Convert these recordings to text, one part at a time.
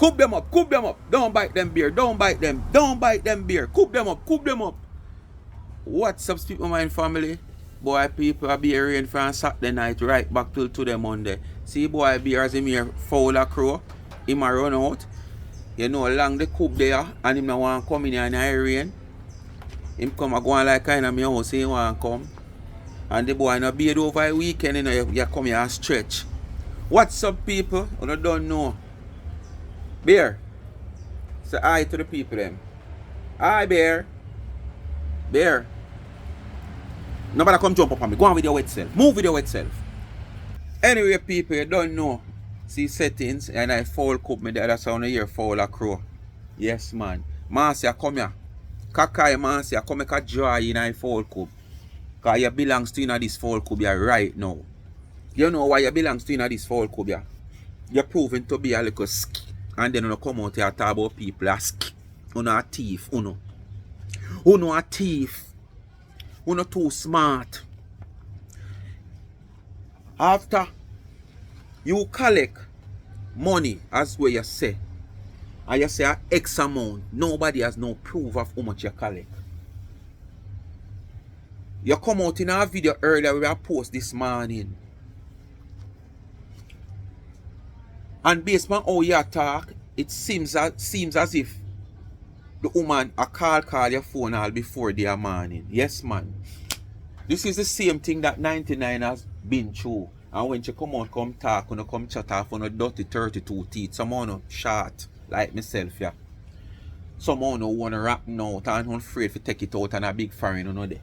Coop them up, coop them up. Don't bite them beer, don't bite them. Don't bite them beer. Coop them up, coop them up. What's up, Speak My Mind family? Boy, people are be rain from Saturday night right back till today Monday. See boy beer as him here foul a crow. Him a run out. You know long the coop there and him no want come in here and I rain. Him come a go on like kind of me house, he want come. And the boy no beard over a weekend, you know, you come here and stretch. What's up, people? You don't know. Bear. Say hi to the people them. Hi, Bear. Bear. Nobody come jump up on me. Go on with your wet self. Move with your wet self. Anyway, people, you don't know. See settings and I foul cup me the other sound here foul a crow. Yes, man. Marcia, come here. Kakai, Marcia, come make a draw in a foul cup. Because you belongs to in this foul cup right now. You know why you belongs to in this foul cup here? You're proving to be a little sk. And then you come out here and talk about people as sk. You know a thief, you know. You know a thief. You know too smart. After you collect money as what you say, and you say X amount, nobody has no proof of how much you collect. You come out in a video earlier we have post this morning. And based on how you talk, it seems as if the woman a call your phone all before the morning. Yes, man. This is the same thing that 99 has been through. And when she come out, come talk, when you come chat off on a dirty 32 teeth, someone short like myself, yeah. Someone who want to rap out and afraid to take it out and a big foreign, you know there.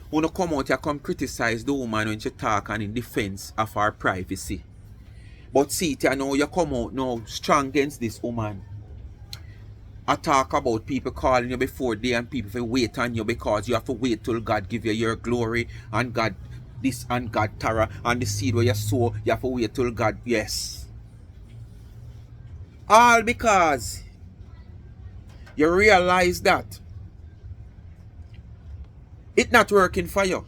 When you come out, you come criticize the woman when she talk and in defense of her privacy. But see it, you know, you come out now strong against this woman. I talk about people calling you before day and people will wait on you because you have to wait till God give you your glory and God this and God Tara and the seed where you sow, you have to wait till God, yes. All because you realize that it's not working for you.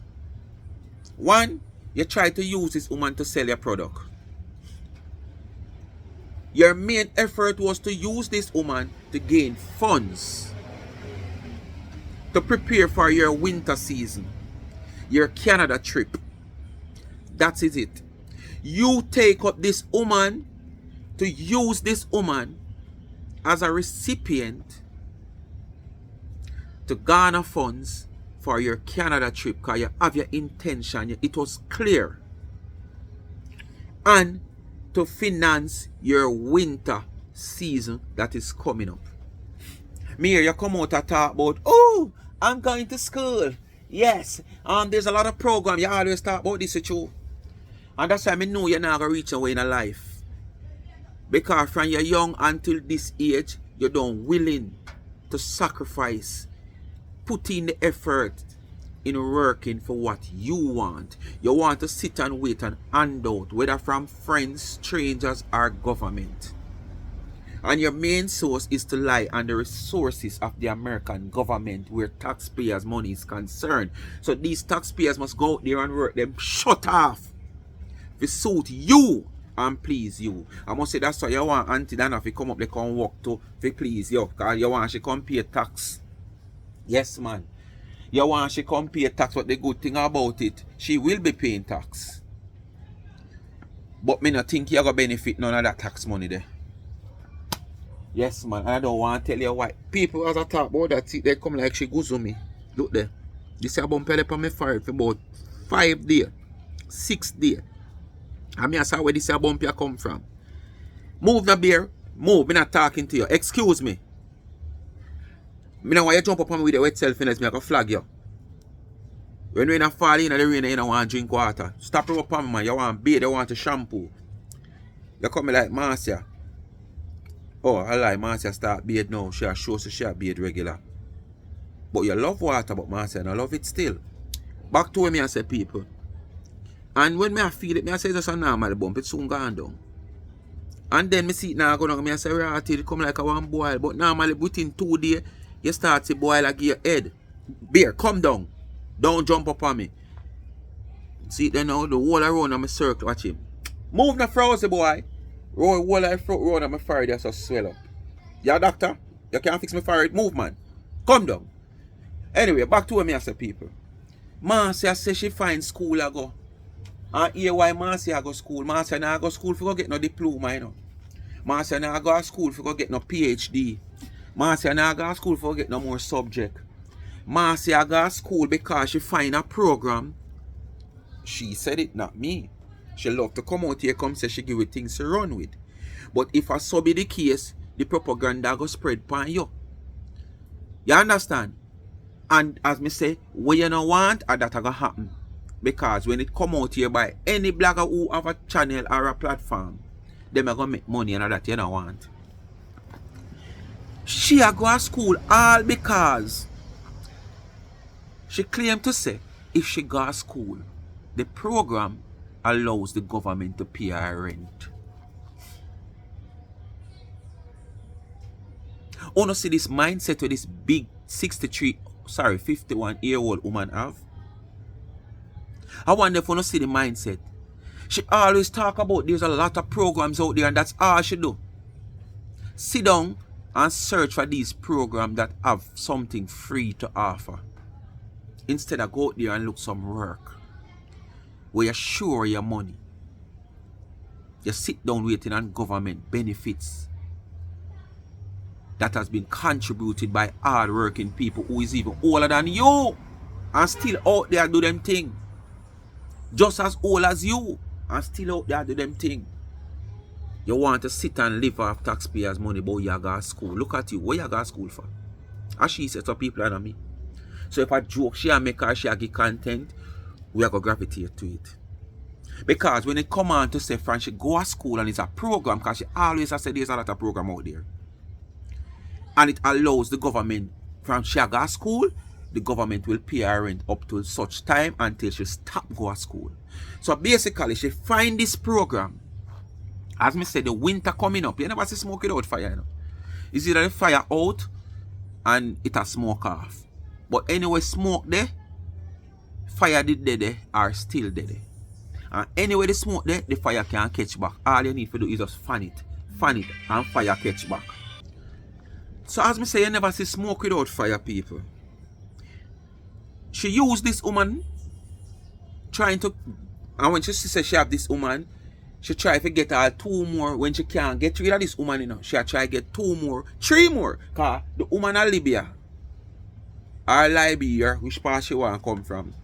One, you try to use this woman to sell your product. Your main effort was to use this woman to gain funds to prepare for your winter season, your Canada trip. That is it. You take up this woman to use this woman as a recipient to garner funds for your Canada trip because you have your intention. It was clear. And to finance your winter season that is coming up. Me here, you come out and talk about, oh, I'm going to school. Yes, there's a lot of program. You always talk about this with you. And that's why I know you're not going to reach away in life. Because from you're young until this age, you're done willing to sacrifice, put in the effort in working for what you want. You want to sit and wait and hand out, whether from friends, strangers, or government. And your main source is to lie on the resources of the American government where taxpayers' money is concerned. So these taxpayers must go out there and work them shut off to suit you and please you. I must say that's why you want Auntie Dana to come up, they come work to please you. Because you want she come pay tax. Yes, man. You want she come pay tax, but the good thing about it, she will be paying tax. But me not think you're going to benefit none of that tax money there. Yes, man. And I don't want to tell you why. People, as I talk about that, they come like she goes on me. Look there. This is a bump on my forehead for about 5 days, 6 days. And I saw where this bump you come from. Move the beer. Move. I'm not talking to you. Excuse me. I don't want you jump up on me with your wet self and let me flag you. When you're in fall in the rain, you don't want to drink water. Stop up on me, man. You want bathe, you want to shampoo. You come like Marcia. Oh, I lie. Marcia start bathe now. She shows she bathe regular. But you love water, but Marcia, I love it still. Back to where me I say people. And when me I feel it, me I say just a normal bump, it's soon gone down. And then me see it now go down, me I say it come like a one boil. But normally within 2 days, you start to boil like your head. Bear, come down. Don't jump up on me. See it then now, the whole around on my circle, watch him. Move the frozen boy. Roll whole life throat round and my forehead just so swell up. Yeah, doctor? You can't fix my forehead. Move, man. Come down. Anyway, back to what me I say, people. Marcia say she find school I go. And here why Marcia go school. Marcia now go school for go get no diploma, you know. Marcia now go to school for go get no PhD. Marcia now go to school for go get no more subject. Marcia go to school because she find a program. She said it, not me. She love to come out here, come say she give you things to run with. But if a so be the case, the propaganda go spread upon you. You understand? And as me say, what you don't want, that going to happen. Because when it come out here by any blogger who have a channel or a platform, them are going to make money and that you don't want. She a go to school all because she claimed to say if she go to school, the program allows the government to pay her rent. Oh, no, see this mindset with this big 51-year-old woman have. I wonder if you don't see the mindset. She always talk about there's a lot of programs out there and that's all she do. Sit down and search for these programs that have something free to offer. Instead of go out there and look some work where you sure your money. You sit down waiting on government benefits that has been contributed by hard-working people who is even older than you and still out there do them thing. Just as old as you and still out there do them thing. You want to sit and live off taxpayers' money, but you go to school. Look at you. What you go to school for? As she said to people under me. So if I joke, she make her, she give content, we are going to gravitate to it. Because when it come on to say, Fran, she go to school and it's a program, because she always has said there's a lot of program out there. And it allows the government, from she go to school, the government will pay her rent up to such time until she stop go to school. So basically, she find this program. As me said, the winter coming up. You never see smoke without fire, you know. It's either the fire out and it a smoke off. But anyway, smoke there, fire did there are still there. And anyway, the smoke there, the fire can catch back. All you need to do is just fan it, and fire catch back. So as me say, you never see smoke without fire, people. She used this woman trying to, and when she said she have this woman, she try to get her 2 more. When she can't get rid of this woman, you know, she try to get 2 more, 3 more. Because the woman in Libya, or Liberia, which part she want to come from,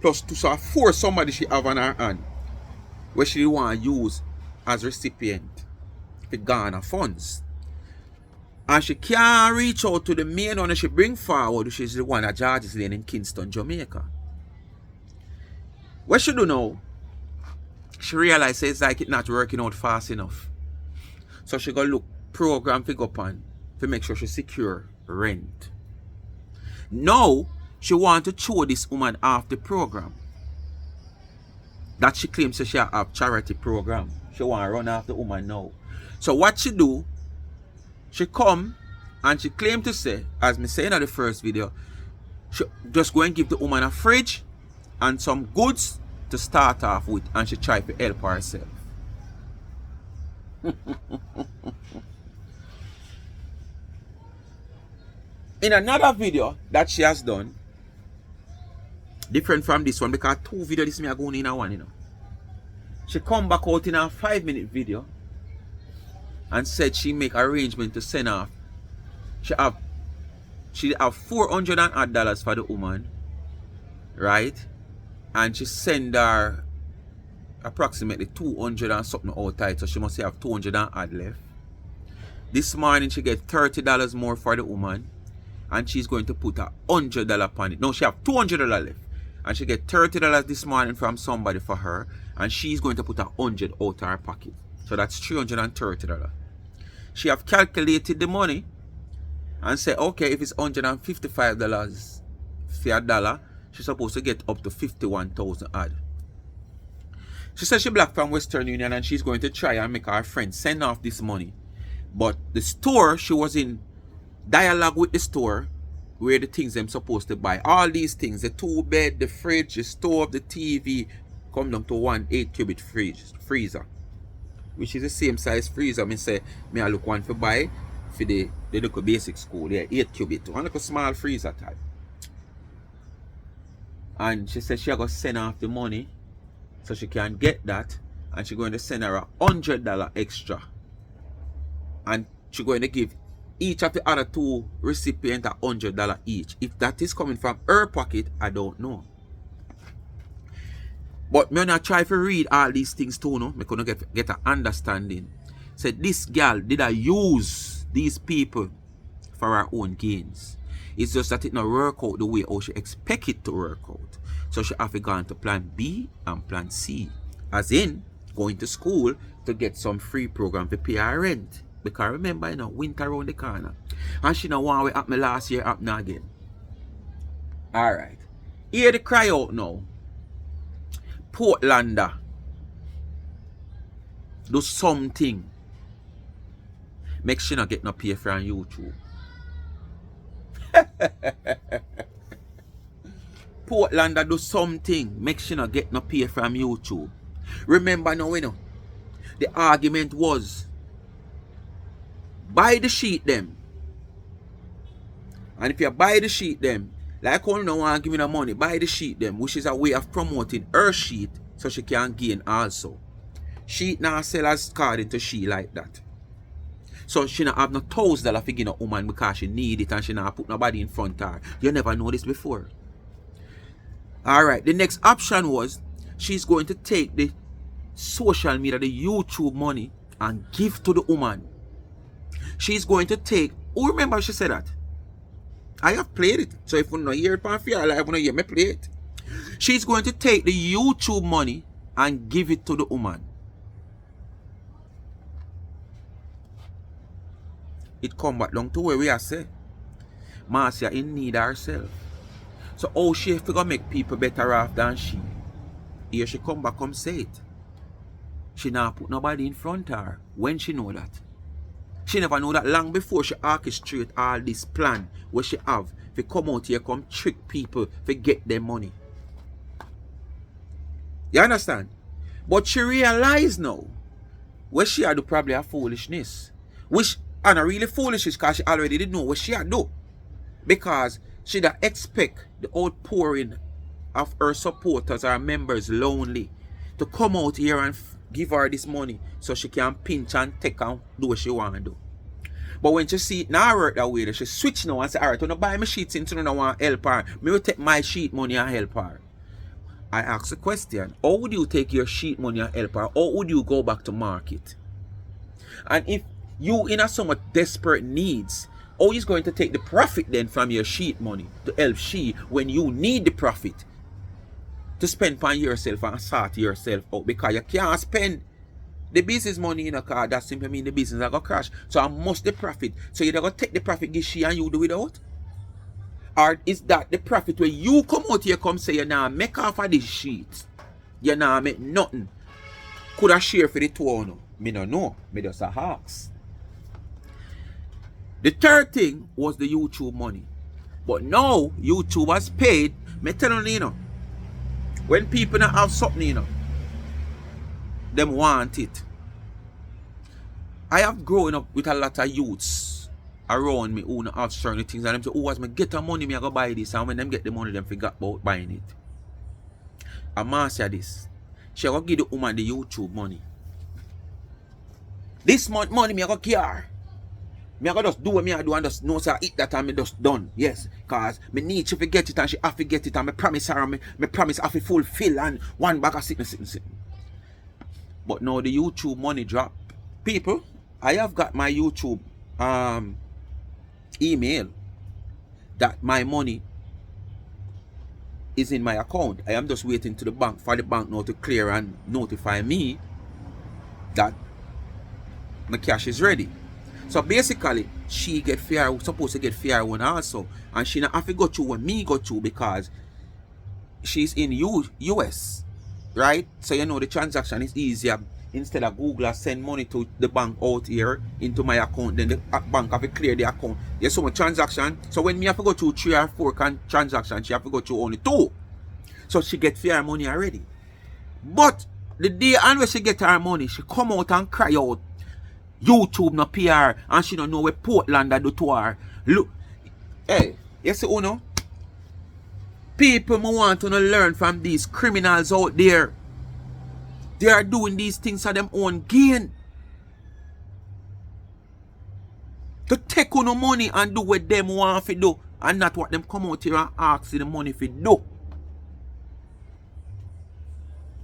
plus to so 4 somebody she have on her hand, where she want to use as recipient to garner funds. And she can't reach out to the main one that she bring forward, which is the one at George's Lane in Kingston, Jamaica. What she do now? She realized it's like it's not working out fast enough. So she go look program to go upon to make sure she secure rent. Now she want to throw this woman off the program. That she claims she have charity program. She want to run off the woman now. So what she do? She come and she claim to say, as me saying in the first video, she just go and give the woman a fridge and some goods to start off with, and she try to help herself. In another video that she has done, different from this one, because 2 videos this me are going in a one, you know. She come back out in a 5-minute video and said she make arrangement to send off. She have $400 for the woman, right? And she send her approximately 200 and something outside, so she must have 200 and odd left. This morning she get $30 more for the woman, and she's going to put $100 upon it. No, she have $200 left, and she get $30 this morning from somebody for her, and she's going to put $100 out of her pocket. So that's $330. She have calculated the money and say, okay, if it's $155 for a dollar, she's supposed to get up to 51,000 odd. She says she black from Western Union and she's going to try and make her friend send off this money. But the store, she was in dialogue with the store where the things them supposed to buy. All these things, the 2-bed, the fridge, the stove, the TV, come down to 1 8 cubic freezer. which is the same size freezer. I say, I look one for buy for the local basic school. Yeah, 8 cubic. One little small freezer type. And she said she going to send off the money so she can get that. And she's going to send her $100 extra. And she's going to give each of the other 2 recipients $100 each. If that is coming from her pocket, I don't know. But me not try to read all these things too, no? Me couldn't get an understanding. Said this girl did I use these people for her own gains. It's just that it not work out the way how she expect it to work out. So she have to go on to plan B and plan C. As in, going to school to get some free program to pay her rent. Because remember, you know, winter around the corner. And she know one way up me last year up now again. Alright. Hear the cry out now. Portlander. Do something. Make sure not get no pay from YouTube. Portlander do something. Make sure not get no pay from YouTube. Remember now, you know, the argument was buy the sheet them. And if you buy the sheet them, like how you don't want to give me the money, buy the sheet them, which is a way of promoting her sheet so she can gain also. Sheet now sell as according to she like that. So she not have no $1,000 to give a woman because she need it and she not put nobody in front of her. You never know this before. Alright, the next option was she's going to take the social media, the YouTube money and give to the woman. She's going to take, who remember she said that? I have played it. So if you don't hear it on Fear Live, you don't hear me play it. She's going to take the YouTube money and give it to the woman. It come back down to where we are say Marcia in need herself. So how she figure make people better off than she? Here she come back come say it. She not put nobody in front of her when she know that. She never know that long before she orchestrate all this plan where she have to come out here, come trick people to get their money. You understand? But she realize now where she had do probably a foolishness. Which and a really foolishness because she already didn't know what she had do. Because she da expect the outpouring of her supporters, her members lonely, to come out here and give her this money so she can pinch and take and do what she want to do. But when she see it now work that way, she switch now and say, alright, when I buy my sheets into I don't want to help her, me will take my sheet money and help her. I ask the question, how would you take your sheet money and help her? Or would you go back to market? And if you in a somewhat desperate needs, how is going to take the profit then from your sheet money to help she when you need the profit to spend on yourself and sort yourself out because you can't spend the business money in a car? That simply means the business are going to crash. So I must the profit. So you're going to take the profit, give she and you do without? Or is that the profit where you come out here come say you now make off of this sheet? You now make nothing. Could I share for the two or no? Me no know. Me just a ask. The third thing was the YouTube money. But now YouTube has paid. Me tell you, you know, when people don't have something, you know, them want it. I have grown up with a lot of youths around me who don't have certain things, and them say, oh, as me get the money, me I go buy this. And when them get the money, them forget about buying it. And Marcia this. She go give the woman the YouTube money. This month money me I go care. Me I go just do what me I do and just know say I eat that and me just done. Yes. Cause me need she forget it and she have to get it and me promise her and me promise I have to fulfill and one bag of sitting. But now the YouTube money drop. People, I have got my YouTube email that my money is in my account. I am just waiting to the bank for the bank now to clear and notify me that my cash is ready. So basically, she get fair, supposed to get fair one also. And she not have to go through what me go through because she's in US. Right? So you know the transaction is easier. Instead of Google send money to the bank out here into my account, then the bank have to clear the account. There's so much transaction. So when me have to go through 3 or 4 transactions, she have to go through only 2. So she get fair money already. But The day and when she get her money, she come out and cry out. YouTube no pay her and she don't know what Portland do to her. Look, hey, you see Uno? People want to learn from these criminals out there. They are doing these things for them own gain. To take on money and do what them want to do. And not what them come out here and ask the money for do.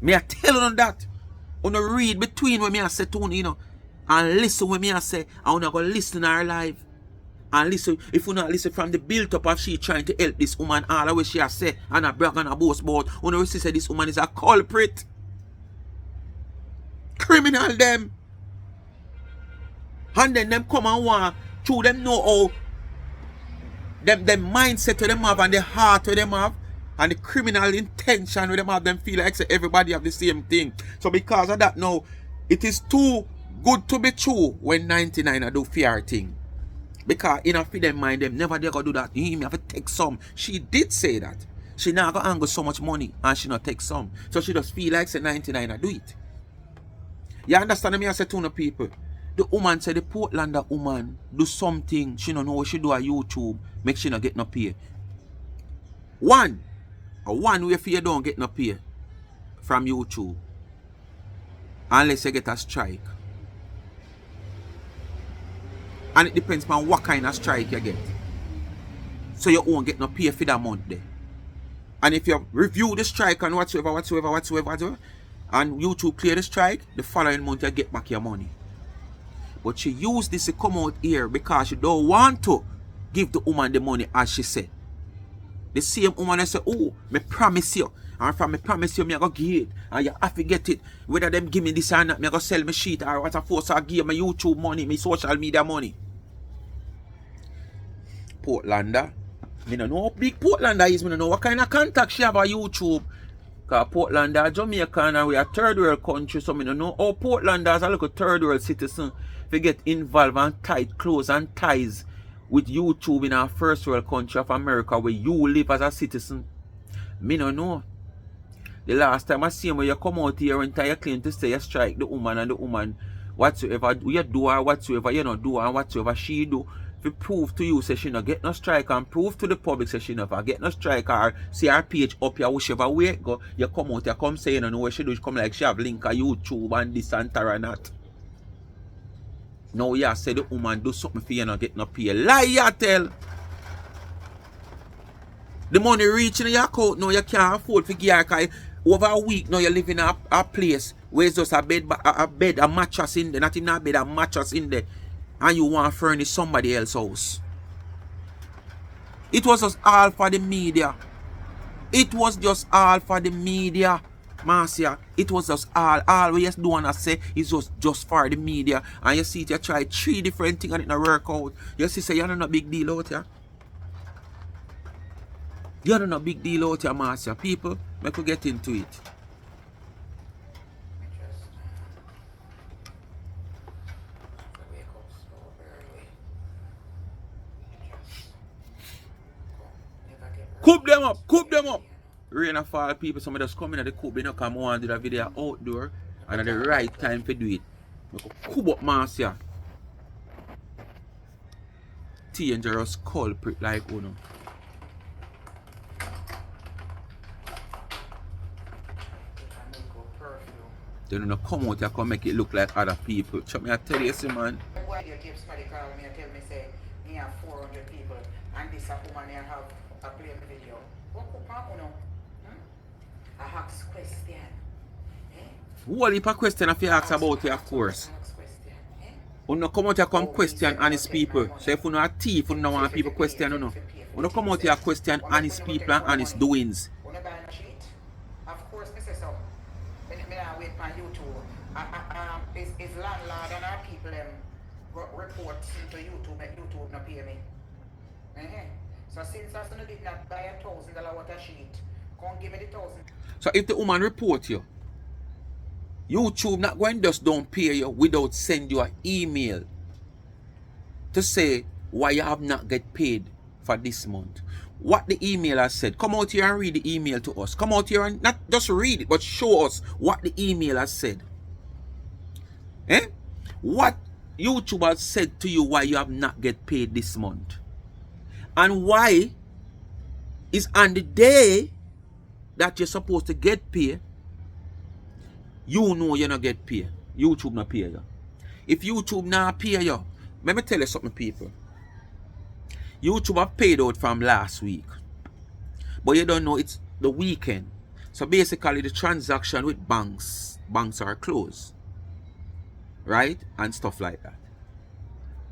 Me I tell you that. You know, read between what me I say to you, you know. And listen what me I say. And you go listen to her live. And listen, if you not listen from the build up of she trying to help this woman, all the way she has say, and a brag and a boast about, you know, she say this woman is a culprit. Criminal them. And then them come and want, through them know how, them mindset to them have and the heart to them have, and the criminal intention with them have, them feel like say everybody have the same thing. So because of that now, it is too good to be true when 99 do fear thing. Because in a them mind, them never they go do that. You have to take some. She did say that. She not go angle so much money and she not take some. So she just feel like say 99 do it. You understand me? I say to no people. The woman say the Portlander woman do something. She don't know what she do on YouTube. Make she not get no pay. One way for you don't get no pay from YouTube. Unless you get a strike. And it depends on what kind of strike you get. So you won't get no pay for that month there. And if you review the strike and whatsoever, and YouTube clear the strike, the following month you get back your money. But she used this to come out here because she don't want to give the woman the money as she said. The same woman I say, oh, me promise you. And from me promise you, me I go give it. And you have to get it. Whether them give me this or not, me I go sell my shit or what I force I give my YouTube money, my social media money. Portlander. Me don't know how big Portlander is. Me don't know what kind of contact she have on YouTube. Because Portlander, Jamaica, and we are third world country. So me don't know how Portlander as a little third world citizen to get involved and tight close and ties with YouTube in our first world country of America where you live as a citizen. Me don't know. The last time I see him when you come out here and you claim to say you strike the woman and the woman whatsoever you do or whatsoever you not do and whatsoever she do, if you prove to you say she not get no strike and prove to the public say she never get no strike or see her page up here whichever way it go, you come out, you come say you don't know what she do, she come like she have link on YouTube and this and that or not. Now you say the woman do something for you not get no pay. Lie you tell. The money reaching in your account now you can't afford to give her. Over a week now you live in a place where it's just a bed, a mattress in there, not even a bed, a mattress in there, and you want to furnish somebody else's house. It was just all for the media. It was just all for the media, Marcia. It was just all we just do want to say is just for the media. And you see it, you try 3 different things and it not work out. You see, say you're not a big deal out here. You're not a big deal out here, Marcia. People, we could get into it. Coop them up. Rain and fall, people, some of us come in at the coop, they don't come on to the video outdoor and at the right time to do it. We could coop up, Marcia. Dangerous culprit like Uno. They don't come out here and make it look like other people. Chuck me, I tell you, see, man. Why do you keep somebody calling me and tell me, say, me have 400 people and this woman here have a play video? What could happen now? I ask question. What if a question if you ask about it, of course? You don't come out here come question honest people. So if you know a thief, you don't want people question, you know. You don't come out here question honest people and honest doings. Of course, me say so. Me I wait on YouTube. Is landlord and our people report into YouTube, make YouTube not pay me. So since I did not buy $1,000 water sheet, come give me the 1,000. So if the woman report you, YouTube not going just don't pay you without send you an email to say why you have not get paid for this month. What the email has said. Come out here and read the email to us. Come out here and not just read it, but show us what the email has said. Eh? What YouTube has said to you why you have not get paid this month. And why is on the day that you're supposed to get paid, you know you're not get paid. YouTube not pay you. If YouTube not pay you, let me tell you something, people. YouTube have paid out from last week. But you don't know it's the weekend. So basically the transaction with banks are closed. Right? And stuff like that.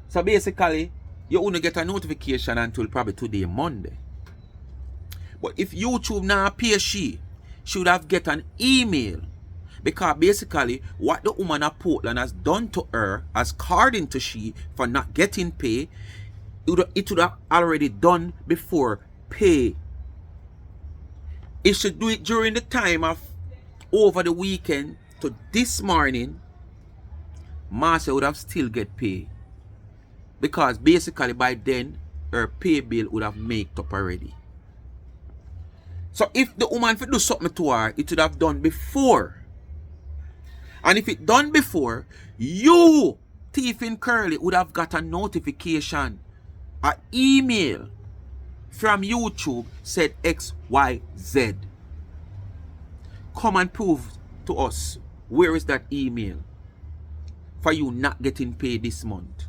So basically, you won't get a notification until probably today, Monday. But if YouTube now pay she should have get an email. Because basically, what the woman of Portland has done to her, as according to she, for not getting pay, it would have already done before pay. It should do it during the time of over the weekend to this morning. Marcia would have still get paid. Because basically by then, her pay bill would have made up already. So if the woman could do something to her, it would have done before. And if it done before, you, Thief in Curly, would have got a notification, an email from YouTube said XYZ. Come and prove to us where is that email for you not getting paid this month.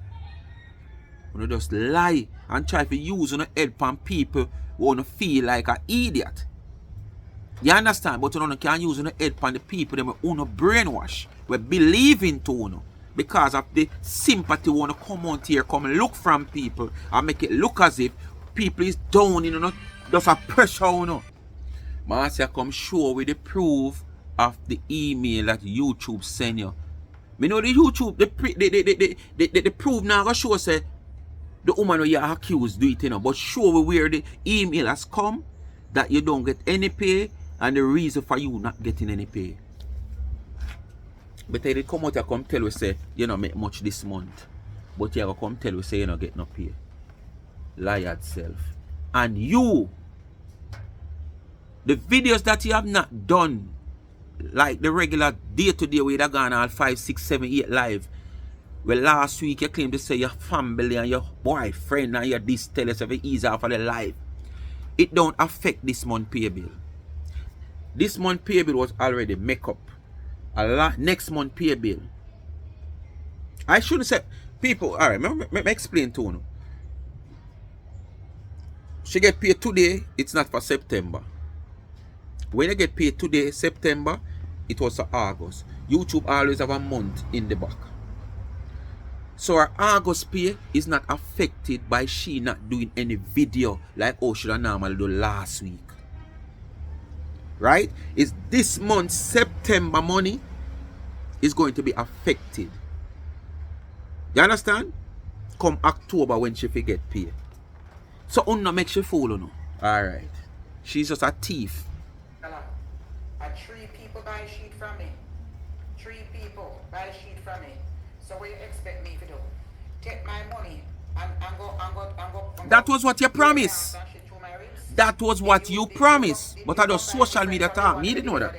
You just lie and try to use on head on people who want to feel like an idiot. You understand? But you can't use on head on the people that want to brainwash. We believe in to because of the sympathy want to come out here, come and look from people and make it look as if people is down, just a pressure, Marcia come show with the proof of the email that YouTube send you. Me know the YouTube, the proof now go show say the woman who you accused do it, but show where the email has come that you don't get any pay and the reason for you not getting any pay. But they come out and come tell you say you don't make much this month, but you come tell you say you don't get no pay. Liar self. And you, the videos that you have not done, like the regular day-to-day where you gone all 5, 6, 7, 8 live. Well, last week you claim to say your family and your boyfriend and your this tell yourself you ease off of the life. It don't affect this month pay bill. This month pay bill was already make up. Next month pay bill. I shouldn't say people, alright, let me explain to you. She get paid today, it's not for September. When you get paid today, September, it was for August. YouTube always have a month in the back. So our August pay is not affected by she not doing any video like how she normally do last week. Right? It's this month, September money is going to be affected. You understand? Come October when she forget pay. So Unna makes you fool, you know. Alright. She's just a thief. 3 people buy a sheet from me. 3 people buy a sheet from me. So what you expect me to do? Take my money and go. That was what you promised. That was what you promised. But I just social media talk. Me didn't know that.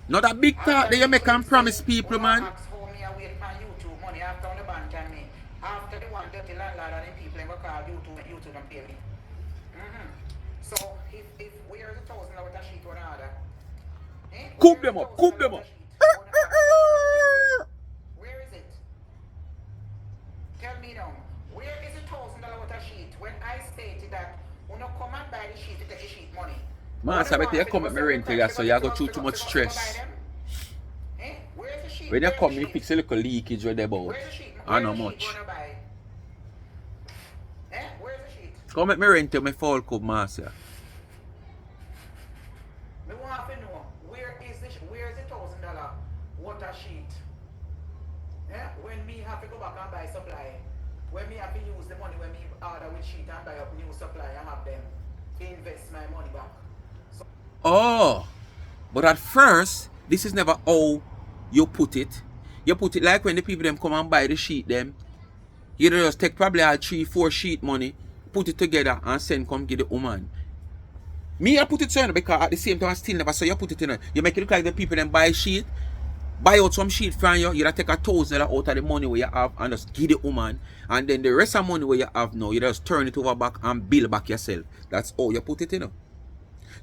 Not a big talk that you make and promise people, man. After the one dirty landlord and the people in call YouTube and pay me. So if where is $1,000 worth of sheet on order? Coop them up, coop them up. Where is it? Tell me now. Where is $1,000 worth of sheet when I stated that when you come and buy the sheet, you take the sheet money? Man, I bet you come at me rental, so you go through too much stress. Where's the sheet? When you come, you fix a little leakage with the boat. I know much. Where's the sheet? Come at me rental, my fall cup, Marcia. Me want to know where is the $1,000 water sheet? When me have to go back and buy supply, when me have to use the money when me order with sheet and buy up new supply and have them invest my money back. So oh, but at first, this is never how you put it. You put it like when the people them come and buy the sheet them. You just take probably all 3-4 sheet money, put it together and send come give the woman. Me, I put it in because at the same time I still never saw you put it in. You make it look like the people then buy sheet, buy out some sheet from you, you take $1,000 out of the money where you have and just give the woman. And then the rest of money where you have now, you just turn it over back and build back yourself. That's all you put it in.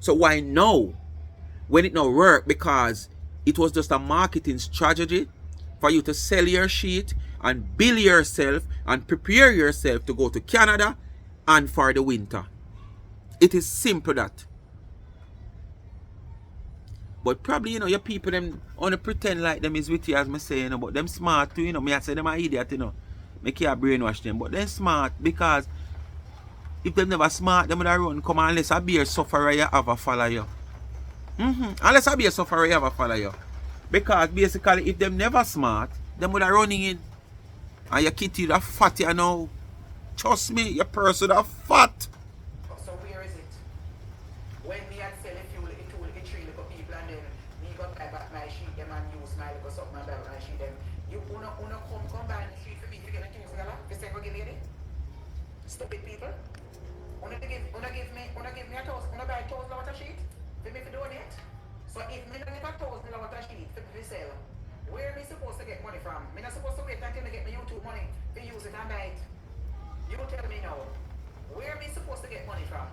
So why now? When it not work? Because it was just a marketing strategy for you to sell your sheet and build yourself and prepare yourself to go to Canada and for the winter. It is simple that. But probably, your people them only pretend like them is with you, as me say, but them smart too, me I say them are idiot, Me can't brainwash them, but them smart because if them never smart, them would have run come unless a beer sufferer you have a follow you. Unless a beer sufferer you have a follow you. Because basically if them never smart, them would have running in. And your kitty that fat you know. Trust me, your person that fat. So where is it? When me had sell it will 3 little people and then me got buy back my sheet them and use my little something and buy my sheet them. You wanna come buy the sheet for me to get $1,000? You say go give me it? Stupid people. Wanna give me $1,000, wanna buy $1,000 worth of sheet for me to donate? So if me don't give $1,000 worth of sheet for me to sell, where am I supposed to get money from? Me not supposed to wait until I get my YouTube money to use it and buy it. You tell me now, where am I supposed to get money from?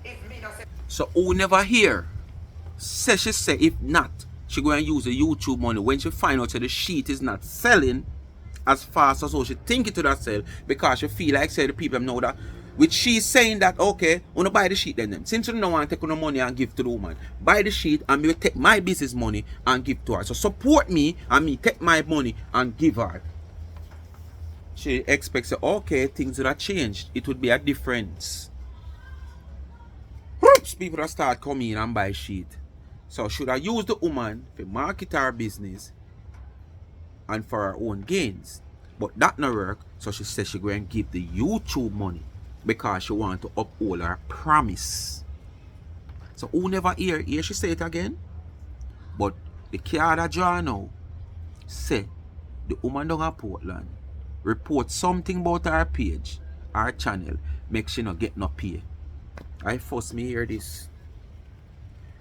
If me not say. So who never hear? Say she say if not, she go and use the YouTube money when she find out that the sheet is not selling as fast as how she think it to that sell because she feel like say the people know that. Which she's saying that okay, wanna buy the sheet then. Since you don't want to take no money and give to the woman, buy the sheet and me will take my business money and give to her. So support me and me take my money and give her. She expects that okay, things would have changed. It would be a difference. People that start coming in and buy sheet. So should I use the woman to market her business and for her own gains? But that not work. So she says she going to give the YouTube money because she want to uphold her promise. So who never hear she say it again? But the card that draw now say the woman down at Portland report something about her page, her channel, make she not get no pay. I first me hear this.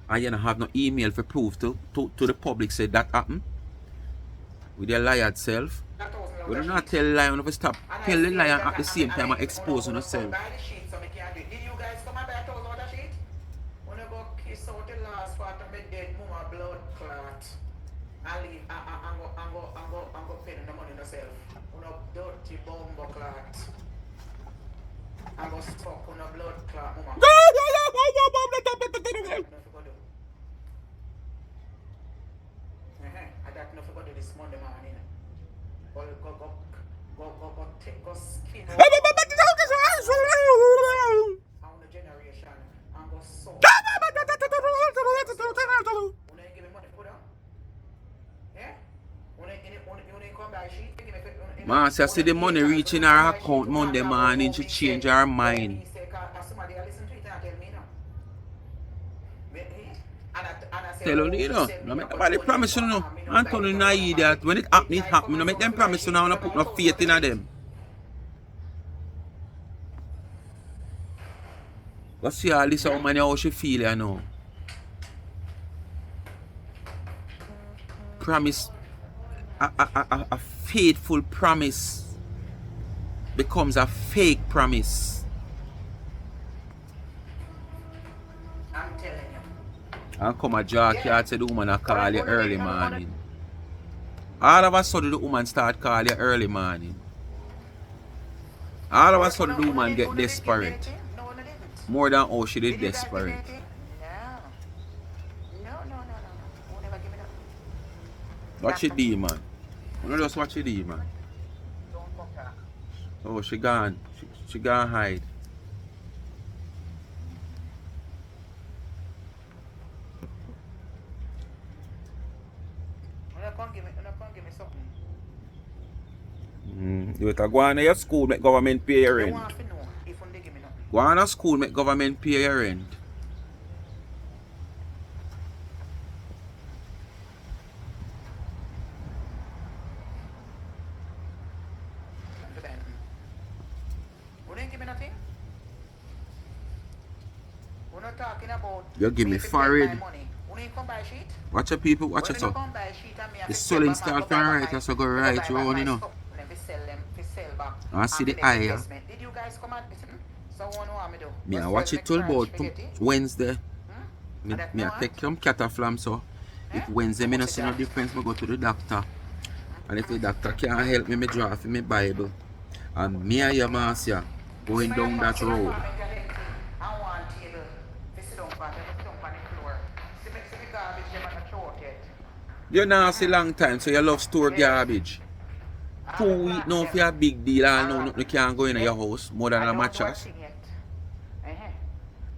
And you don't have no email for proof to the public say that happened. With your liar self. We do not tell lie on stop. Tell the lie at the same time and expose on yourself. Did you guys come and buy $1,000 sheet? When I go kiss out the last part of my dead mama blood clot. I leave and go pay the money yourself. On a dirty bomb clot. I go stuck on a blood clot, mama. I got nothing to do this Monday morning. Go take go skin out on the generation and go so. When I give me money for that? Yeah? When I come back, she Man, I see the money reaching her account Monday morning, she change her mind. Tell you, no make nobody promise you no. I'm telling you that when it happen, it happen. No make them promise you now, no put no faith in them. But see all this woman how she feel you know. Promise a faithful promise becomes a fake promise. I'm telling you. And come a jack you to the woman a call you early morning. All of a sudden the woman start call you early morning. All of a sudden the woman get desperate. More than how she did desperate. No. Who never give me that? What she do, man? You know just what she do, man. Don't come back. Oh, she gone. She gone hide. Come give me something. You better go on to your school, make government pay your They rent. want to know if they give me nothing. Go on to school, make government pay your rent. not talking about You give me to beg forehead. my money. When you come buy sheet? Watch your people, watch When it you so. come buy sheet and me have The to step swelling back and start go from buy right, my, so go me go right buy round, my you know. stuff and then sell them, sell back. I see and the make eye, investment. Did you guys come and listen? So what want me do? Me Go I sell watch me it till fried about spaghetti? Wednesday. And that Me no I what? take some cataflam so. Eh? If Wednesday me no What's see it no that? difference, me go to the doctor. And if the doctor can't help me, me draw for me Bible. And me and your Marcia going See, my down that apartment road. is empty. I want a table. They sit down on the floor. See me garbage them on the throat yet. You not see long time, so you love store Yes. garbage. I 2 haven't weeks planned now them. for a big deal and now Alright. nothing can go in your house more than I a don't do a mattress. thing yet. Uh-huh.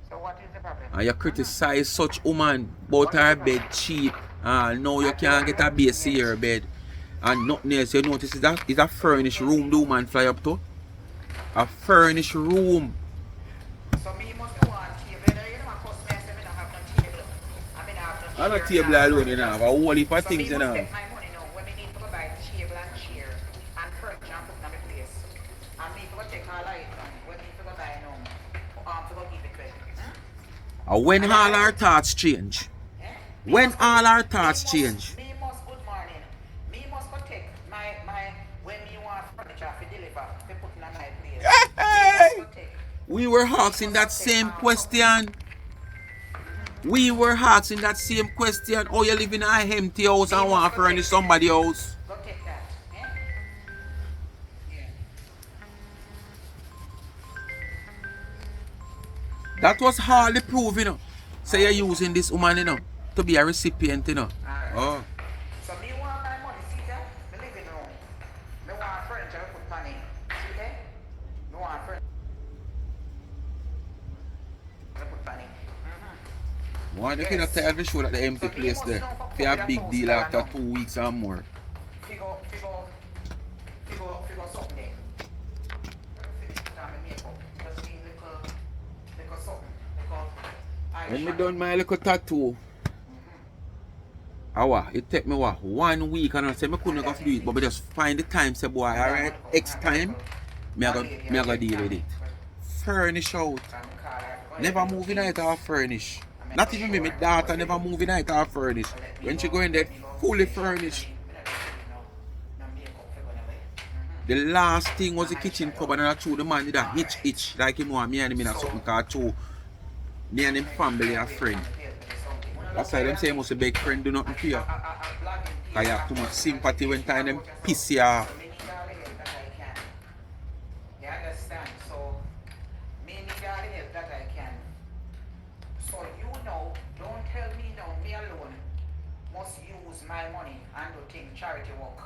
So what is the problem? And you criticize such woman about her bed cheap. And now you can't get a base in your bed. And nothing else. You notice is a furnished room the woman fly up to? A furnished room. So me must do one table. You know, of course, me I say me don't have no table. I mean, I have no On a chair, table me have alone you know, furniture. have a whole heap of So me things you must know. take my money now when me need to go buy table and chair and furniture and put in my place. And me to go take all of it now when me to go buy now. To go give it back. And when all our thoughts change. When all our thoughts change. Me must, good morning. Me must go take my when me want furniture to deliver, to put in my place. Me must go take. We were asking that same question. We were asking that same question. Oh, you live in an empty house and want to furnish somebody else. Go take that. Yeah. That was hardly proven, you know. So you're using this woman, you know, to be a recipient, you know. Oh. So me want my money, see that? Me living room. Me want furniture to put on it. See that? Me want furniture to put on it. Why you cannot tell the show that the empty place there? For a big deal after 2 weeks or more. Figure something there. Finish put on my makeup. Just need little something. When me done my little tattoo, it take me 1 week and I say me couldn't go do it, but I just find the time, say boy, alright, X time, me I go deal with it. Furnish out. Never move in it or furnish. Not even me, my daughter never move in it or furnish. When she go in there, fully furnished. The last thing was the kitchen cupboard and I threw the man did a itch like him want me and him in a something called two. Me and him family are friend. That's why them say must a big friend do nothing for you. Cause you have too much sympathy when time them piss you off. You understand? So me need all the help that I can. So you know, don't tell me no, me alone must use my money and do things charity work.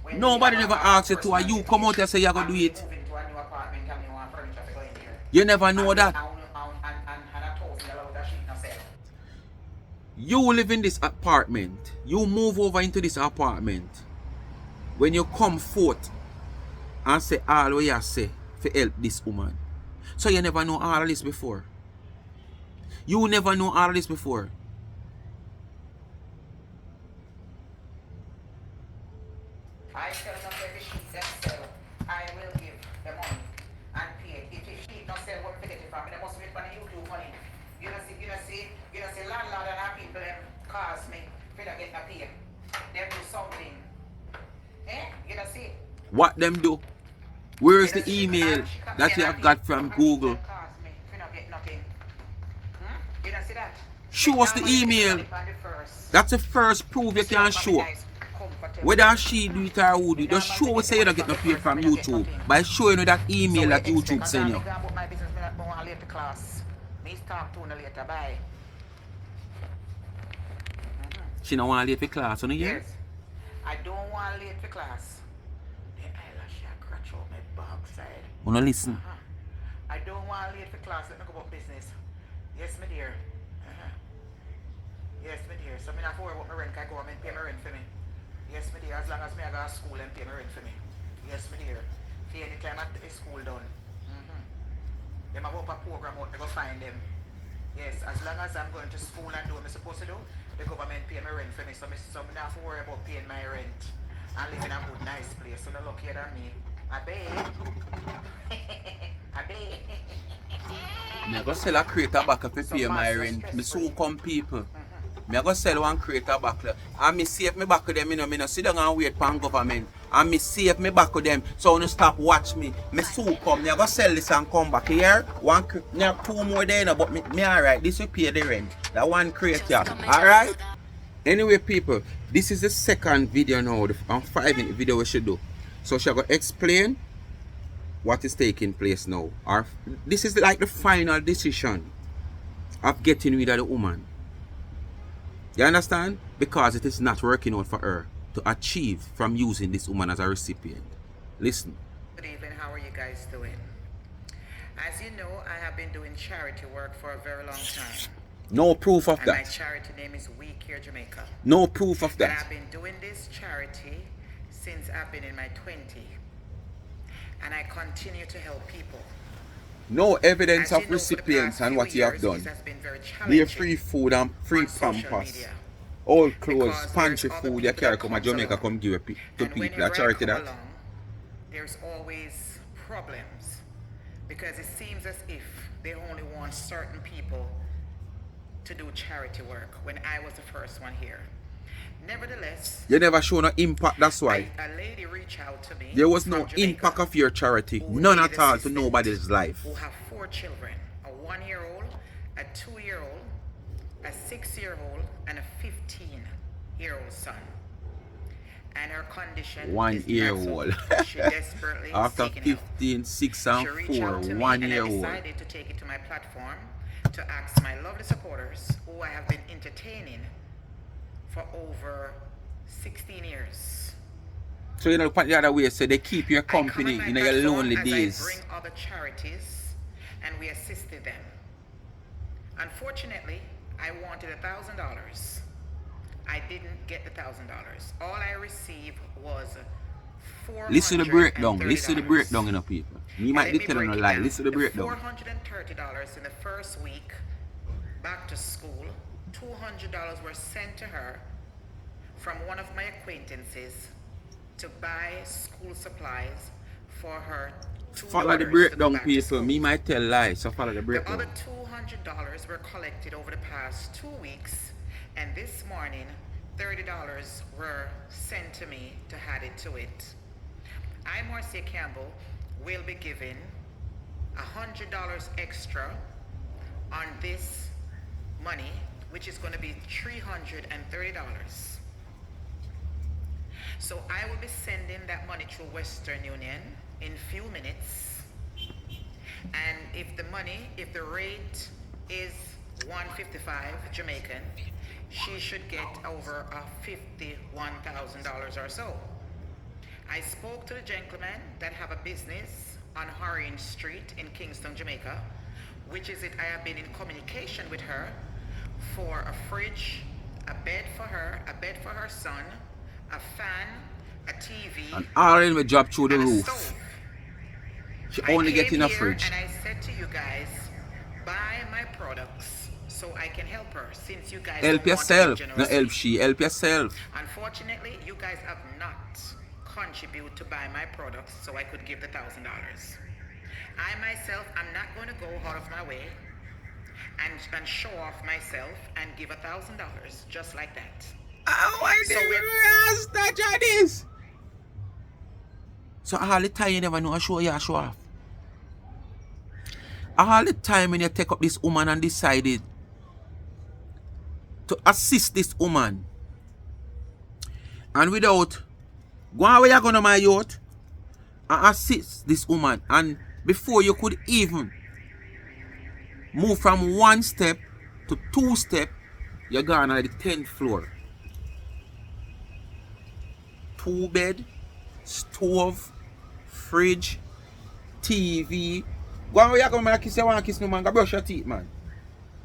When nobody never asked you to, and you come out and say you're going to do it. You never know that. You live in this apartment. You move over into this apartment. When you come forth and say all what you say to help this woman. So you never know all of this before. You never know all of this before. I tell them every sheet them sell, I will give the money and pay. If the sheet not sell, what forget it from me, they must wait for the YouTube money. You know see, landlord and our people them cause me, if they get no pay. Them do something. You know see? What them do? Where is the email that you have got from Google? You don't see that? Show us the email. That's the first proof you can show. Whether she do it or who do it, just show us say you don't get no pay from YouTube by showing you that email that YouTube send you. She don't want late for class, you know? Yes. I don't want late for class. The eyelash scratch out my backside. Wanna listen? I don't want late for class. Let me go about business. Yes, my dear. Yes, my dear. So I have to worry about my rent. I go and pay my rent for me. Yes, my dear. As long as I go to school and pay my rent for me. Yes, my dear. For any time at the school done. Them have up a program out. They go find them. Yes, as long as I'm going to school and do what I'm supposed to do, the government pay my rent for me. So I don't have to worry about paying my rent and live in a good, nice place. So they're luckier than me. I bet. I bet. Me go sell a crate of back if So pay my master rent. Me stress-free. so come people. Me go sell one crate of back. And me save me back of them, me no sit down and wait for government. And me save me back of them. So when you stop watch me. Me so come. Me go sell this and come back here. Me have 2 more there, but me alright. This will pay the rent. That one crate, yeah. Alright? Anyway, people, this is the second video now. The 5-minute video we should do. So shall I go explain what is taking place now? Or this is like the final decision of getting rid of the woman. You understand? Because it is not working out for her to achieve from using this woman as a recipient. Listen. Good evening, how are you guys doing? As you know, I have been doing charity work for a very long time. No proof of And my that. charity name is We Care Jamaica. No proof of And that. I've been doing this charity since I've been in my 20s. And I continue to help people. No evidence As you of know, for the recipients past and few what you have years, done. this has been very Leave challenging free food and free on social pampers. media. Old clothes, Because pantry there's other food you people carry that come to comes Jamaica along. come give to And people. whenever That charity I come that. along, there's always problems. Because it seems as if they only want certain people to do charity work when I was the first one here. Nevertheless, You never show no impact, that's why. a lady reached out to me. There was from no Jamaica impact of your charity. who None needed at all to assistance, nobody's life. who have 4 children, a 1-year-old, a 2-year-old, a 6-year-old, and a 15-year-old son. And her condition 1 is year not so old. good. She desperately After seeking help. 15, 6 She and reached 4, out to me 1 and year I old. decided to take it to my platform to ask my lovely supporters who I have been entertaining for over 16 years. So you know the other way, so they keep your I come company on my in your platform lonely as days. I bring other charities and we assisted them. Unfortunately, I wanted $1,000. I didn't get the $1,000. All I received was $430. Listen to the breakdown. Listen to the breakdown, you know, people. You might be Let me telling a break it lie. down. Listen to the breakdown. $430 in the first week back to school. $200 were sent to her from one of my acquaintances to buy school supplies for her 2 Follow the daughters to go breakdown, back to people. school. Me might tell lies, so follow the The breakdown. other $200 were collected over the past 2 weeks, and this morning, $30 were sent to me to add it to it. I, Marcia Campbell, will be giving $100 extra on this money, which is going to be $330. So I will be sending that money through Western Union in few minutes. And if the rate is 155 Jamaican, she should get over $51,000 or so. I spoke to the gentleman that have a business on Orange Street in Kingston, Jamaica, which is it I have been in communication with her for a fridge, a bed for her son, a fan, a TV, And all in the job through the and a roof. stove. She I only came getting a here fridge. And I said to you guys, buy my products so I can help her, since you guys Help don't want to be yourself. generous No with help me. she. Help yourself. Unfortunately, you guys have not contributed to buy my products so I could give the $1,000. I myself am not going to go out of my way and show off myself and give $1,000 just like that. Oh, I So didn't that this. So all the time you never know I show you, I show off. All the time when you take up this woman and decided to assist this woman, and without going where you're going to my youth and assist this woman, and before you could even move from 1 step to 2 steps, you're gone at the 10th floor. 2 bed, stove, fridge, TV. Go on where you go, man, kiss you, want to kiss me, man, go brush your teeth, man.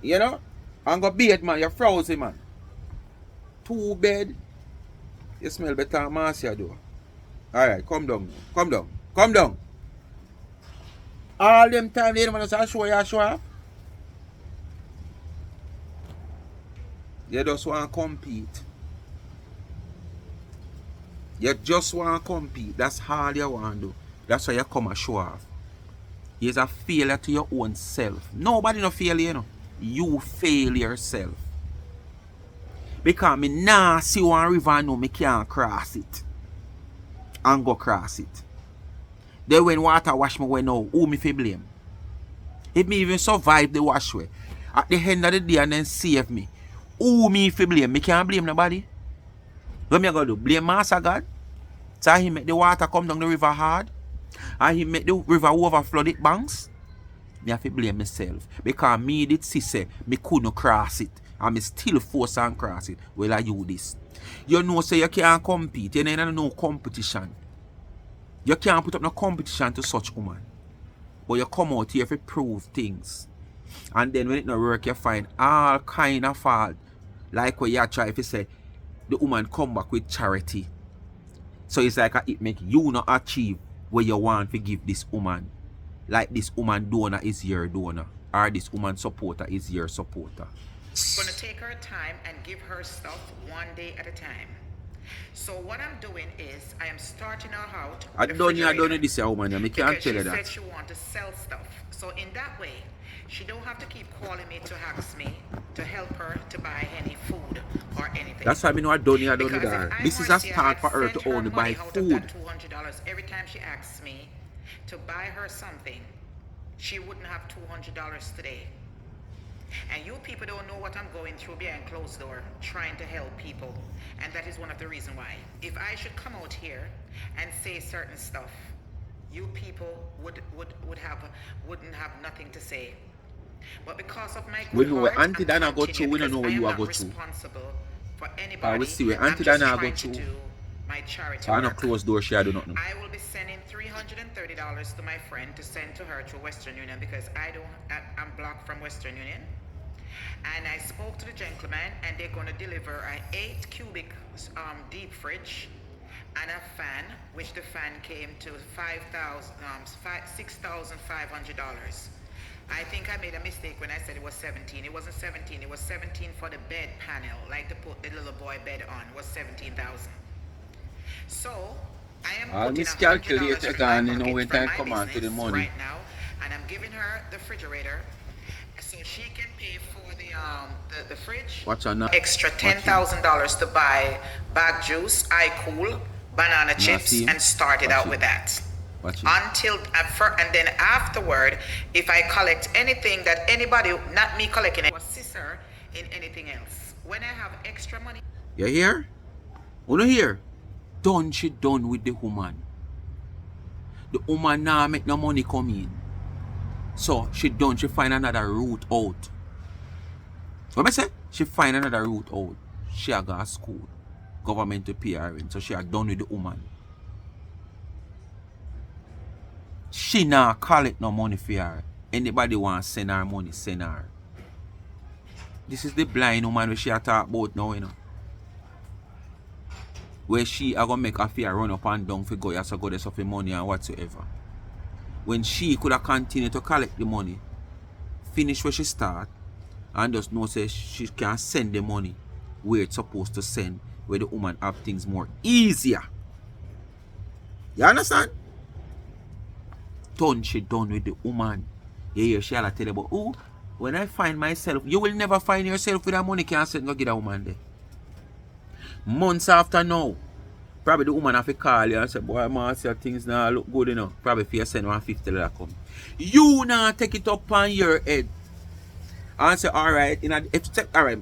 You know? And go bathe, man, you're frozen, man. 2 bed. You smell better than Marcia, though. Alright, come down. Come down. Come down. All them time they don't want to show you, show off. You just want to compete. You just want to compete. That's all you want to do. That's why you come and show off. You're a failure to your own self. Nobody no fail you know. You fail yourself. Because me nah see one river no me can't cross it. And go cross it. Then when water wash me way now, who me fi blame? If me even survive the wash way, at the end of the day and then save me, who me fi blame? Me can't blame nobody. What me gonna do? Blame Master God? So he make the water come down the river hard? And he make the river overflow the banks? Me have to blame myself. Because me did see say me couldn't cross it. And me still force and cross it. Well, I you this. You know say you can't compete. You know no competition. You can't put up no competition to such woman. But you come out here to prove things. And then when it not work, you find all kind of fault. Like what you try to say, the woman come back with charity. So it's like it make you not achieve what you want to give this woman. Like this woman donor is your donor. Or this woman supporter is your supporter. I'm going to take her time and give her stuff one day at a time. So what I'm doing is I am starting her out. I don't know this woman. I can't tell you that. She said she want to sell stuff. So in that way, she don't have to keep calling me to ask me to help her to buy any food or anything. That's why I know I don't need that. This is a start for her to only buy food. $200 every time she asks me to buy her something, she wouldn't have $200 today. And you people don't know what I'm going through behind closed door, trying to help people. And that is one of the reasons why. If I should come out here and say certain stuff, you people wouldn't have nothing to say. But because of my good heart, Auntie Dana go through, we don't know where you are going to. Responsible for anybody. We see where Auntie Dana go through. My charity I don't close door, she I do not know. I will be sending $330 to my friend to send to her through Western Union because I'm blocked from Western Union. And I spoke to the gentleman and they're going to deliver an 8 cubic deep fridge and a fan, which the fan came to $6,500. I think I made a mistake when I said it was 17. It wasn't 17. It was 17 for the bed panel, like to put the little boy bed on. It was 17,000. So I am putting $100 when time come on to the money right now, and I'm giving her the refrigerator so she can pay for the fridge. Watch her now. Extra $10,000 to buy bag juice, iCool, banana chips, and start it out with that. Until and then afterward, if I collect anything that anybody, not me collecting it, assist her in anything else. When I have extra money. You hear? You don't hear? Done she done with the woman. The woman now make no money come in. So she done, she find another route out. What I say? She find another route out. She a go to school. Government to pay her rent. So she a done with the woman. She now collect no money for her. Anybody want to send her money, send her. This is the blind woman where she a talk about now, you know. Where she a gonna make her fear run up and down for go, you so go there for money and whatsoever. When she could have continued to collect the money, finish where she start, and just know say she can send the money where it's supposed to send, where the woman have things more easier. You understand? Done she done with the woman. You hear she tell you about, oh, when I find myself, you will never find yourself with that money can't send go get a woman there. Months after now, probably the woman have to call you and say, boy, Marcia, things now look good enough. Probably if you send $150 come. You now take it up on your head and say, alright, alright,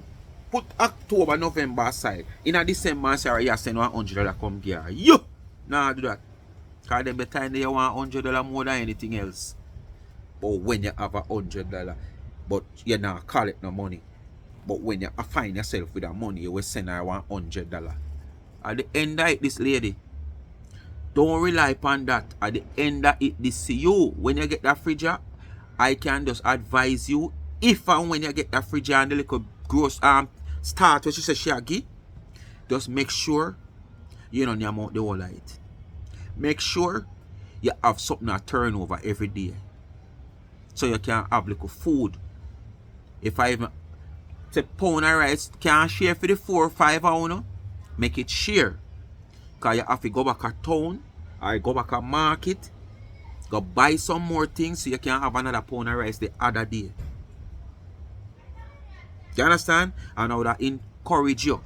put October, November aside. In a December, say, alright, you send $100 come here. You now do that. Because them the time you want $100 more than anything else. But when you have $100, but you now call it no money. But when you find yourself with that money, you will send her $100. At the end of it, this lady, don't rely upon that. At the end of it, this you, when you get that fridge, I can just advise you, if and when you get that fridge and the little gross start where she says she give, just make sure you don't amount the whole of it. Make sure you have something to turn over every day. So you can have little food. If I even say pound of rice, can share for the 4 or 5 hours, make it share. Because you have to go back to town or go back to market Go buy some more things so you can have another pound of rice the other day. You understand? And I would encourage you.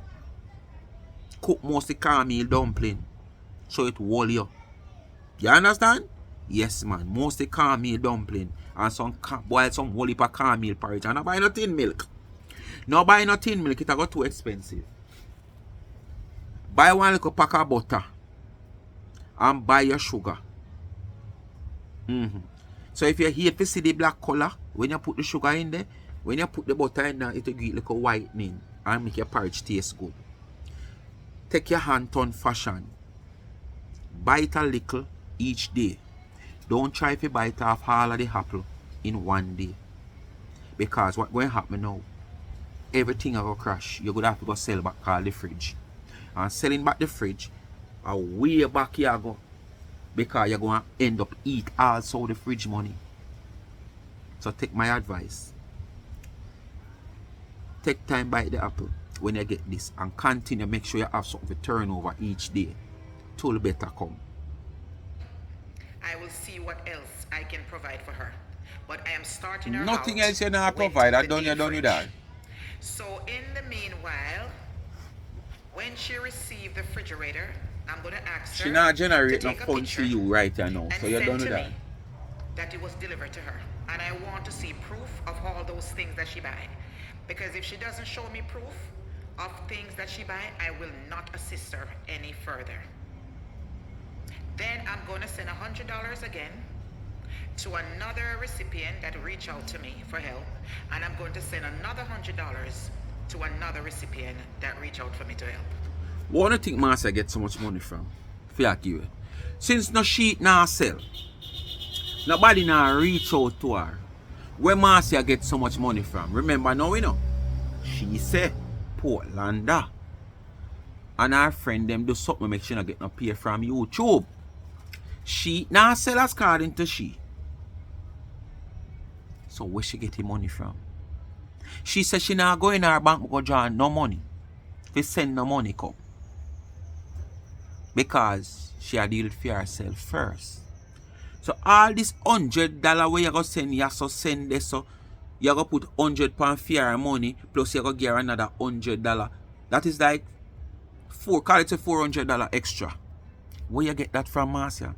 Cook mostly cornmeal dumpling. So it hold you. You understand? Yes, man. Mostly cornmeal dumpling. And some boil some whole heap of cornmeal porridge. And not buy no tin milk. No buy no tin milk. It got too expensive. Buy one little pack of butter. And buy your sugar. So if you hate to see the black color, when you put the sugar in there, when you put the butter in there, it will give like a whitening and make your porridge taste good. Take your hand on fashion. Bite a little each day. Don't try to bite off all of the apple in one day. Because what's going to happen now, everything will crash. You're going to have to go sell back all the fridge. And selling back the fridge, a way back you go. Because you're going to end up eat also the fridge money. So take my advice. Take time bite the apple when you get this. And continue, make sure you have something to turn over each day. Till better come. I will see what else I can provide for her. But I am starting her Nothing out else you not with provide. I the done deep with that. fridge. So in the meanwhile, when she received the refrigerator, I'm going to ask her She not to generate no take a funds picture for you right now. and So you're send done to with that. me that it was delivered to her. And I want to see proof of all those things that she buy. Because if she doesn't show me proof of things that she buy, I will not assist her any further. Then I'm going to send $100 again to another recipient that reached out to me for help. And I'm going to send another $100 to another recipient that reached out for me to help. What do you think Marcia get so much money from? Fair give it. Since no sheet now sell, nobody now reach out to her. Where Marcia get so much money from? Remember now we know. She said Portlander. And her friend them do something make she not get no pay from YouTube. She now sell as according to she. So where she get the money from? She said she not go in her bank go draw no money. They send no money come. Because she had deal for herself first. So all this $100 where you go send, you so send this, so you go put £100 for her money, plus you go get her another $100. That is like call it a $400 extra. Where you get that from, Marcia?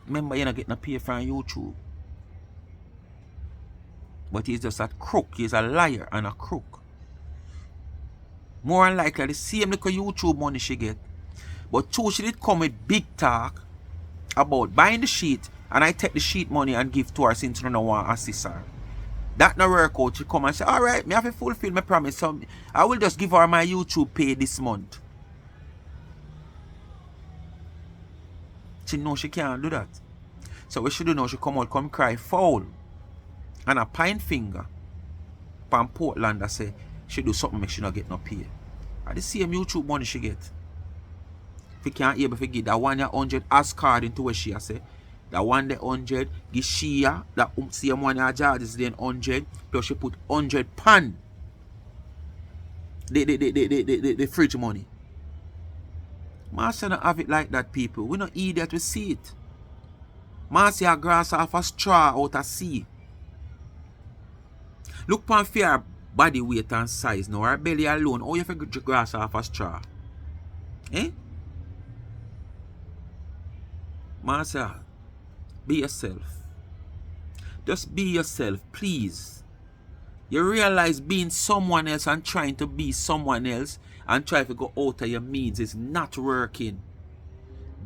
Remember, you're not getting a pay from YouTube. But he's just a crook. He's a liar and a crook. More than likely, the same little YouTube money she get. But too, she did come with big talk about buying the sheet, and I take the sheet money and give to her since I don't want to assist her. That no work out. She come and say, alright, me have to fulfill my promise. So I will just give her my YouTube pay this month. She know she can't do that. So what she do now, she come out, come cry foul. And a pine finger. Pan Portlander say, she do something make she not get no pay. And the same YouTube money she get. If you can't able to give that one 100 as according to what she say. That one the 100, give she that same one her charges then 100. Plus she put 100 pan. The fridge money. Marcia don't have it like that, people. We not idiot, we see it. Marcia grass off a straw out of sea. Look pan for her body weight and size now. Her belly alone. How you figure grass off a straw? Eh? Marcia, be yourself. Just be yourself, please. You realize being someone else and trying to be someone else and try to go out of your means is not working.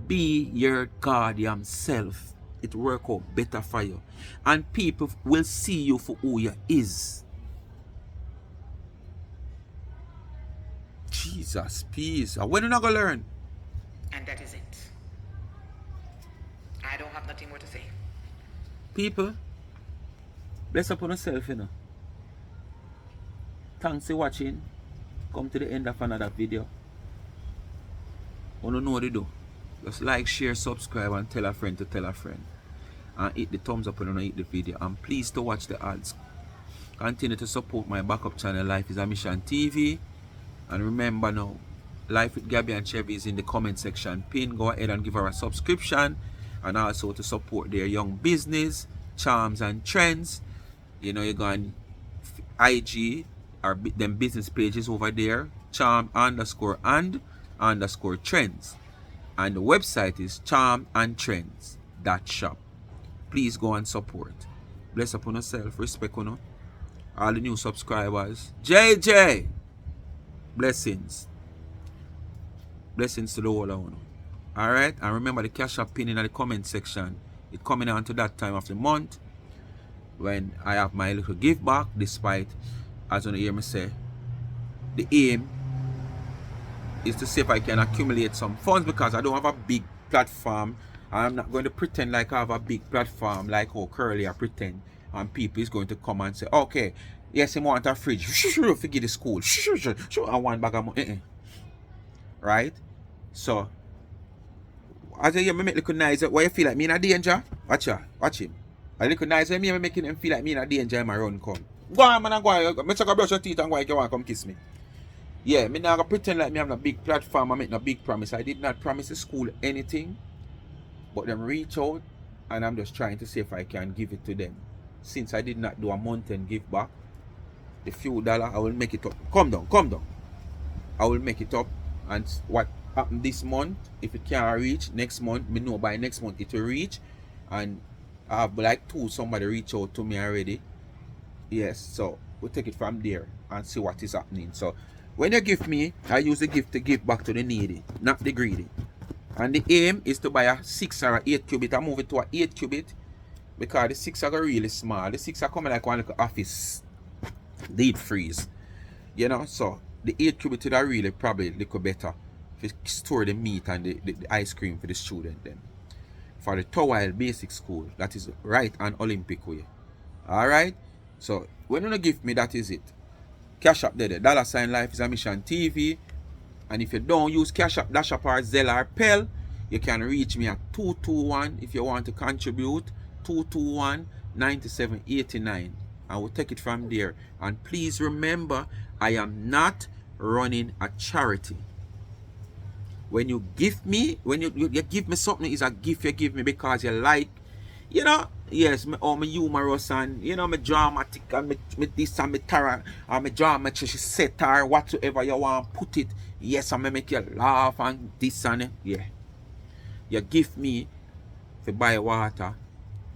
Be your goddamn self. It work out better for you. And people will see you for who you is. Jesus, peace. When are you not going to learn? And that is it. I don't have nothing more to say. People, bless up on yourself, you know. Thanks for watching. Come to the end of another video. You know what to do. Just like, share, subscribe, and tell a friend to tell a friend. And hit the thumbs up when you hit the video. And please to watch the ads. Continue to support my backup channel, Life is a Mission TV. And remember now, Life with Gabby and Chevy is in the comment section. Pin, go ahead and give her a subscription. and also to support their young business, charms and trends. You know, you go on IG or them business pages over there, charm underscore and underscore trends. And the website is charmandtrends.shop. Please go and support. Bless upon yourself, respect on all the new subscribers. JJ, blessings. Blessings to the whole of you. Alright, and remember the cash app pin in the comment section. It's coming on to that time of the month when I have my little give back, despite, as you hear me say, the aim is to see if I can accumulate some funds, because I don't have a big platform. I'm not going to pretend like I have a big platform like how Curly I pretend, and people is going to come and say, okay, yes, I want a fridge, forget the school, I want bag of money. Right? So as you hear me make little noise, why you feel like me in a danger? Watch him. A little noise when me making them feel like me in a danger, my run come. Go on, man, and go on. Me take a brush your teeth and go if you want to come kiss me. Yeah, me not gonna pretend like me have a big platform and make no big promise. I did not promise the school anything, but them reach out, and I'm just trying to see if I can give it to them. Since I did not do a month and give back, the few dollar, I will make it up. Come down. I will make it up, and what happened this month, if it can't reach next month, me know by next month it will reach, and I have like somebody reach out to me already. Yes, so we'll take it from there and see what is happening. So when you give me, I use the gift to give back to the needy, not the greedy. And the aim is to buy a 6 or 8 cubit. I move it to a 8 cubit because the 6 are really small. The 6 are coming like one little office deep freeze. You know, so the 8 cubit is really probably a little better to store the meat and the ice cream for the student then. For the Towile Basic School, that is right and Olympic way. Alright? So when you give me, that is it. Cash App there, $ Life is a Mission TV. And if you don't use Cash App, Dash App or Zelle or Pell, you can reach me at 221 if you want to contribute. 221-9789. And we'll take it from there. And please remember, I am not running a charity. When you give me, you give me something, is a gift you give me because you like, you know, yes, me humorous and, you know, me dramatic and me this and me terror and me drama set or whatsoever you want put it. Yes, I may make you laugh and this and it. Yeah. You give me for buy water,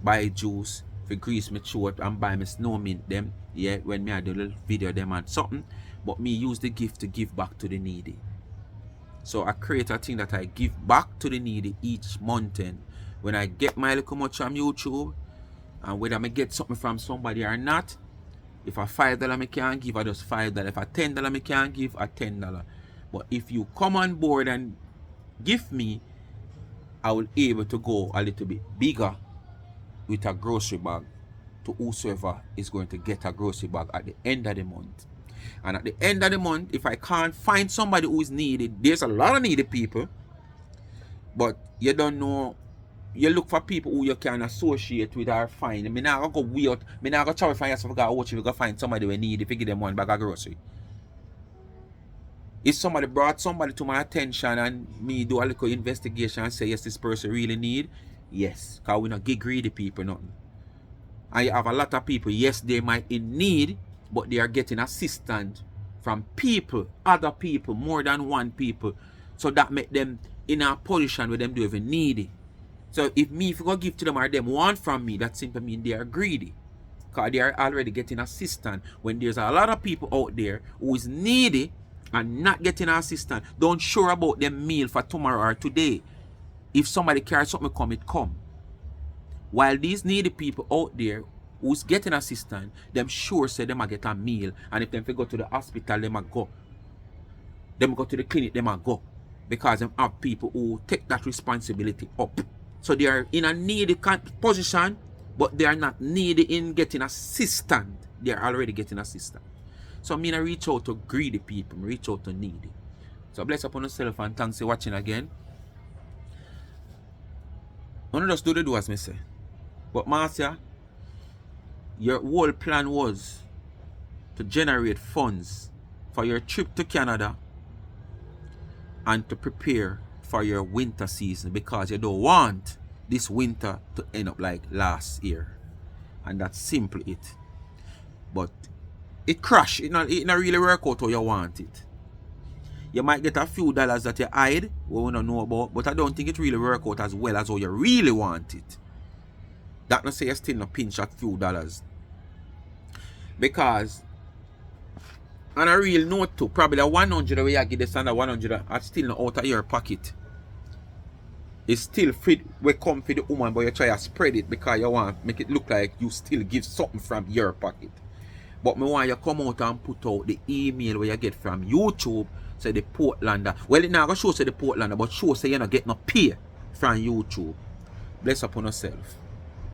buy juice, for grease me throat and buy me snow mint them. Yeah, when me I do a little video them and something. But me use the gift to give back to the needy. So I create a thing that I give back to the needy each month. And when I get my little much from YouTube, and whether I get something from somebody or not, if a $5 I can give, I just $5. If a $10 I can give, a $10. But if you come on board and give me, I will be able to go a little bit bigger with a grocery bag to whosoever is going to get a grocery bag at the end of the month. And at the end of the month, if I can't find somebody who is needed, there's a lot of needy people, but you don't know, you look for people who you can associate with or find. I mean, I go weird. I mean, I go try to find yourself, watch if you go find somebody who need if you give them one bag of grocery. If somebody brought somebody to my attention and me do a little investigation and say, yes, this person really need, yes, because we not get greedy people, nothing. And you have a lot of people, yes, they might in need, but they are getting assistance from people, other people, more than one people. So that make them in a position where them do even needy. So if you go give to them or them want from me, that simply means they are greedy. Because they are already getting assistance. When there's a lot of people out there who is needy and not getting assistance, don't sure about them meal for tomorrow or today. If somebody carries something come, it come. While these needy people out there who's getting assistance, them sure say them a get a meal. And if them go to the hospital, them a go. Them go to the clinic, them a go. Because them have people who take that responsibility up. So they are in a needy position, but they are not needy in getting assistance. They are already getting assistance. So I mean, I reach out to greedy people, I reach out to needy. So bless upon yourself and thanks for watching again. I want to just do as I say. But Marcia, your whole plan was to generate funds for your trip to Canada and to prepare for your winter season, because you don't want this winter to end up like last year. And that's simply it. But it crash. It not really work out how you want it. You might get a few dollars that you hide, what we don't know about, but I don't think it really work out as well as how you really want it. That not say you still not pinch a few dollars. Because on a real note too, probably the 100 where you get the standard 100 are still not out of your pocket. It's still fit we come for the woman, but you try to spread it because you want make it look like you still give something from your pocket. But me want you come out and put out the email where you get from YouTube, say the Portlander. Well, it not gonna show say the Portlander, but show say you not get no pay from YouTube. Bless upon yourself.